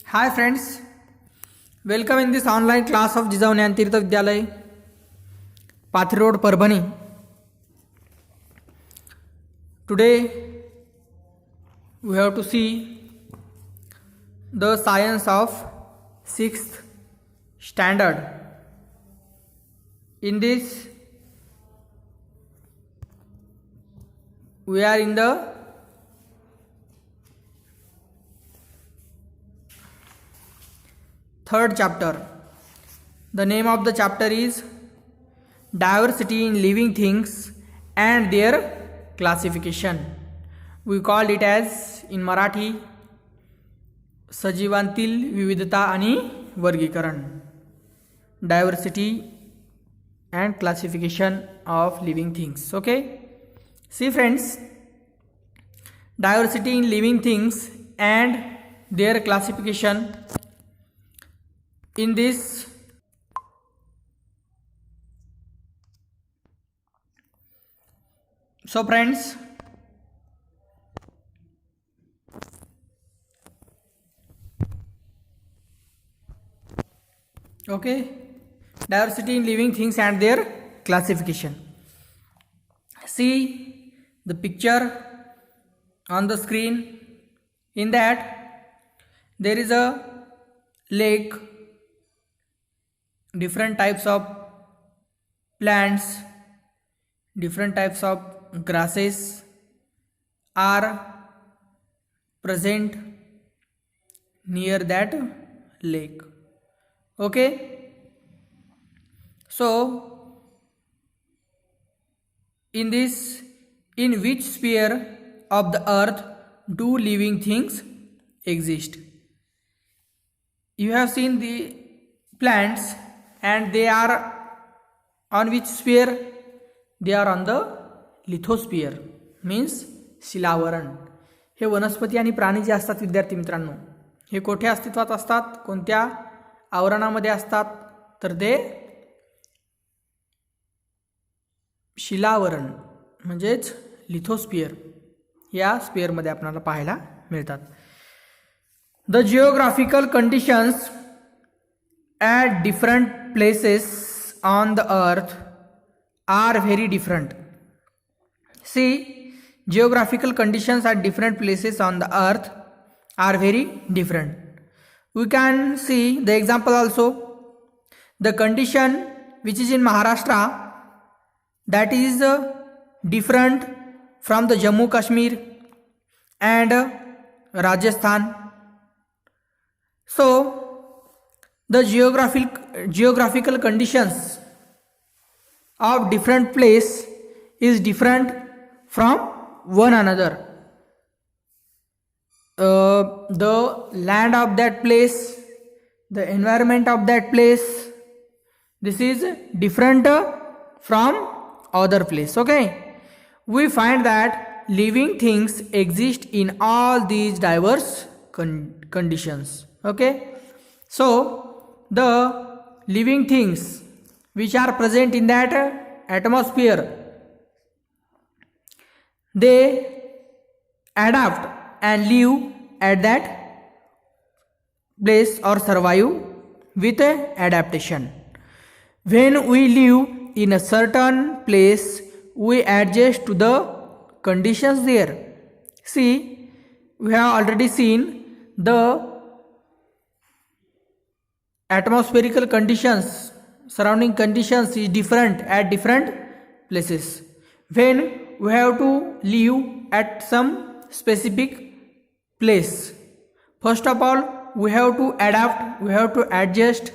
Hi friends, welcome in this online class of Jijaऊ Jnana Tirth Vidyalay, Pathri Road, Parbhani. Today we have to see the science of 6th standard. In this we are in the third chapter. The name of the chapter is Diversity in Living Things and Their Classification. We called it as in Marathi सजीवांतील विविधता आणि वर्गीकरण. Diversity and classification of living things. Okay, see friends, diversity in living things and their classification. In this so friends, okay, diversity in living things and their classification. See the picture on the screen. In that there is a lake, different types of plants, different types of grasses are present near that lake. Okay, so in this, in which sphere of the earth do living things exist? You have seen the plants and they are on which sphere? They are on the lithosphere, means शिलावरण. हे वनस्पती आणि प्राणी जे असतात विद्यार्थी मित्रांनो, हे कोठे अस्तित्वात असतात, कोणत्या आवरणामध्ये असतात, तर ते शिलावरण म्हणजेच लिथोस्फियर या स्फिअरमध्ये आपल्याला पाहायला मिळतात. The geographical conditions at different places on the earth are very different. See, geographical conditions at different places on the earth are very different. We can see the example also. The condition which is in Maharashtra, that is different from the Jammu Kashmir and Rajasthan. So the geographical conditions of different place is different from one another. The land of that place, the environment of that place, this is different from other place. Okay, we find that living things exist in all these diverse conditions. Okay, so the living things which are present in that atmosphere, they adapt and live at that place or survive with adaptation. When we live in a certain place, we adjust to the conditions there. See, we have already seen the atmospherical conditions, surrounding conditions is different at different places. When we have to live at some specific place, first of all we have to adapt, we have to adjust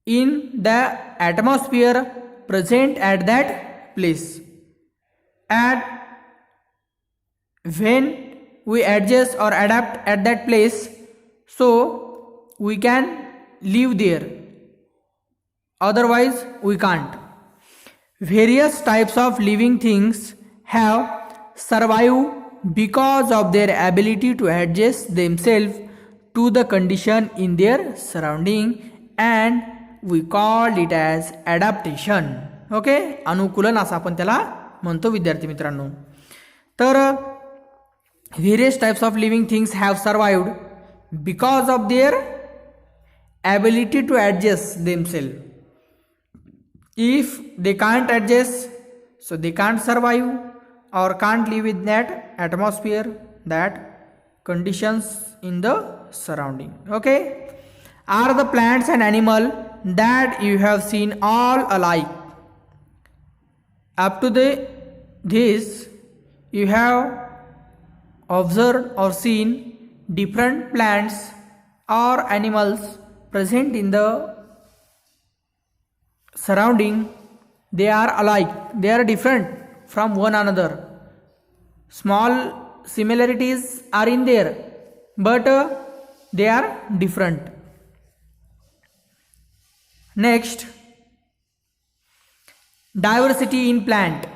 in the atmosphere present at that place. And when we adjust or adapt at that place, so we can live there, otherwise we can't. Various types of living things have survived because of their ability to adjust themselves to the condition in their surrounding, and we call it as adaptation. Okay, अनुकूलन असं आपण त्याला म्हणतो विद्यार्थी मित्रांनो. तर various types of living things have survived because of their ability to adjust themselves. If they can't adjust, so they can't survive or can't live with that atmosphere, that conditions in the surrounding. Okay, are the plants and animal that you have seen all alike? Up to this you have observed or seen different plants or animals present in the surrounding. They are alike, they are different from one another. Small similarities are in there, but they are different. Next, diversity in plant.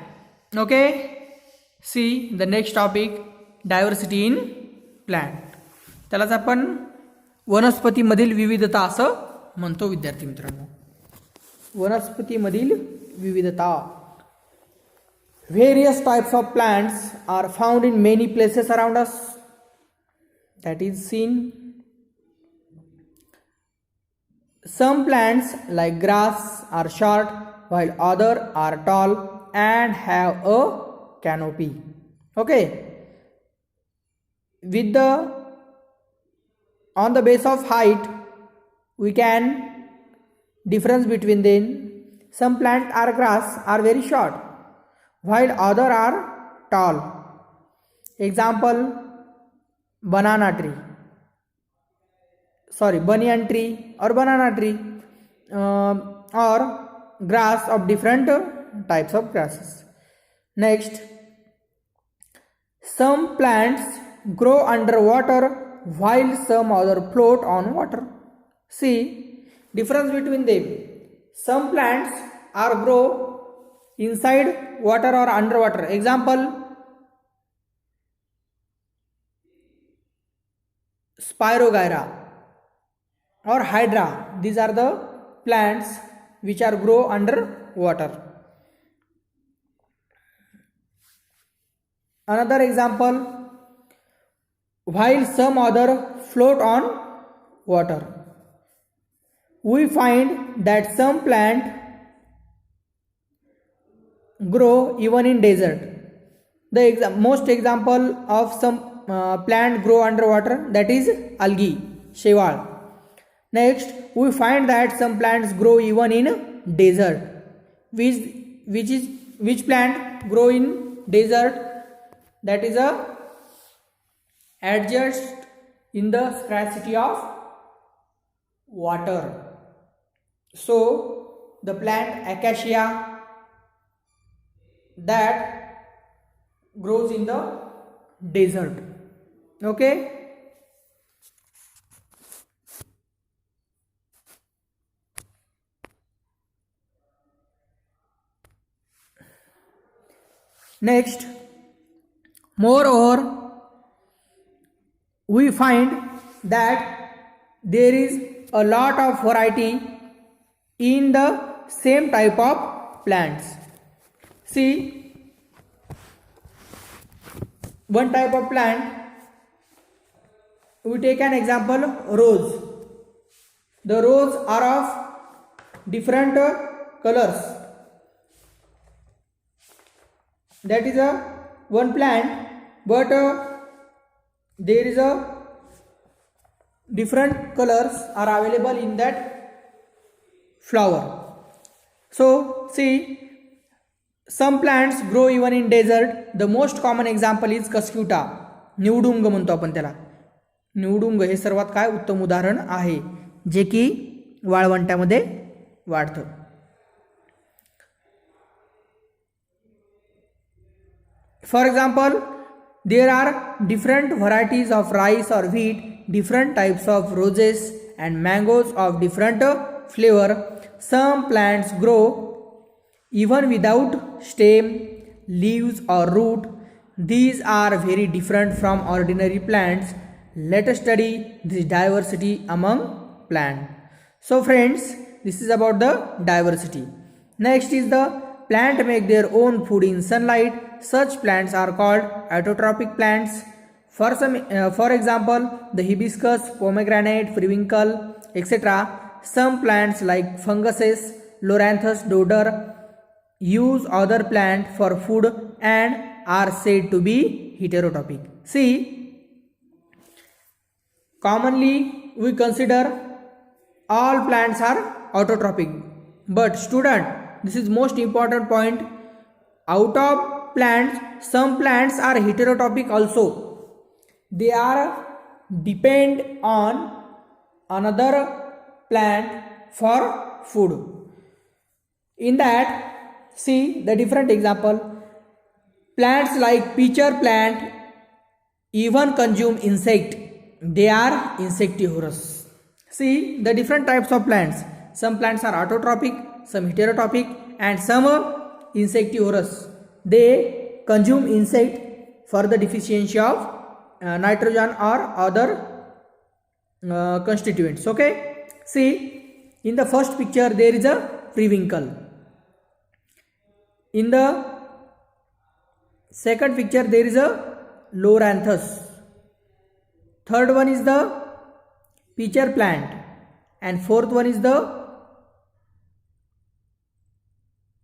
Okay, see the next topic, diversity in plant. त्यालाच आपण वनस्पतीमधील विविधता असं म्हणतो विद्यार्थी मित्रांनो. वनस्पतीमधील विविधता. Various types of plants are found in many places around us. That is seen. Some plants like grass are short while others are tall and have a canopy. Okay. With the on the base of height we can difference between them. Some plants are grass are very short while other are tall. Example, banana tree, sorry, banyan tree or banana tree, or grass of different types of grasses. Next, some plants grow under water while some other float on water. See difference between them. Some plants are grow inside water or underwater. Example, Spirogyra or Hydra. These are the plants which are grow under water. Another example, while some other float on water. We find that some plant grow even in desert. The most example of some plant grow underwater, that is algae, shewal. Next, we find that some plants grow even in desert. Which plant grow in desert? That is a adjust in the scarcity of water. So the plant acacia that grows in the desert. Okay. Next, moreover, we find that there is a lot of variety in the same type of plants. See, one type of plant, we take an example, rose. The rose are of different colors. That is a one plant, but there is a different colors are available in that flower. So see, some plants grow even in desert. The most common example is Cuscuta. निवडुंग म्हणतो आपण त्याला. निवडुंग हे सर्वात काय उत्तम उदाहरण आहे जे की वाळवंटामध्ये वाढतं. For example, there are different varieties of rice or wheat, different types of roses and mangoes of different flavor. Some plants grow even without stem, leaves or root. These are very different from ordinary plants. Let us study this diversity among plants. So friends, this is about the diversity. Next is the plant make their own food in sunlight. Such plants are called autotrophic plants. For example, the hibiscus, pomegranate, periwinkle, etc. Some plants like funguses, Loranthus dodder, use other plant for food and are said to be heterotrophic. See, commonly we consider all plants are autotrophic, but student, this is most important point. Out of plants, some plants are heterotrophic also. They are depend on another plant for food. In that, see the different example. Plants like pitcher plant even consume insect. They are insectivorous. See the different types of plants. Some plants are autotrophic, some heterotrophic, and some insectivorous. They consume insect for the deficiency of nitrogen or other constituents. Okay, see in the first picture there is a periwinkle. In the second picture there is a Loranthus. Third one is the pitcher plant, and fourth one is the,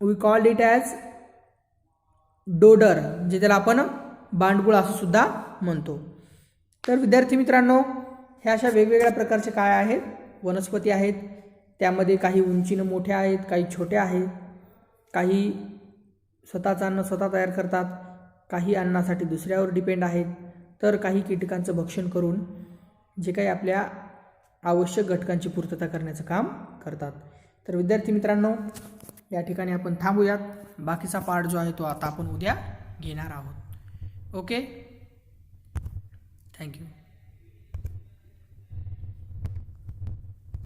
we called it as dodder, जे त्याला आपण बांडगुळ असं सुद्धा म्हणतो. तर विद्यार्थी मित्रांनो, ह्या अशा वेगवेगळ्या प्रकारचे काय आहेत, वनस्पती आहेत. त्यामध्ये काही उंचीनं मोठ्या आहेत, काही छोट्या आहेत, काही स्वतःचं अन्न स्वतः तयार करतात, काही अन्नासाठी दुसऱ्यावर डिपेंड आहेत, तर काही कीटकांचं भक्षण करून जे काही आपल्या आवश्यक घटकांची पूर्तता करण्याचं काम करतात. तर विद्यार्थी मित्रांनो, या ठिकाणी आपण थांबूयात. बाकीचा पार्ट जो आहे तो आता आपण उद्या घेणार आहोत. Okay, thank you.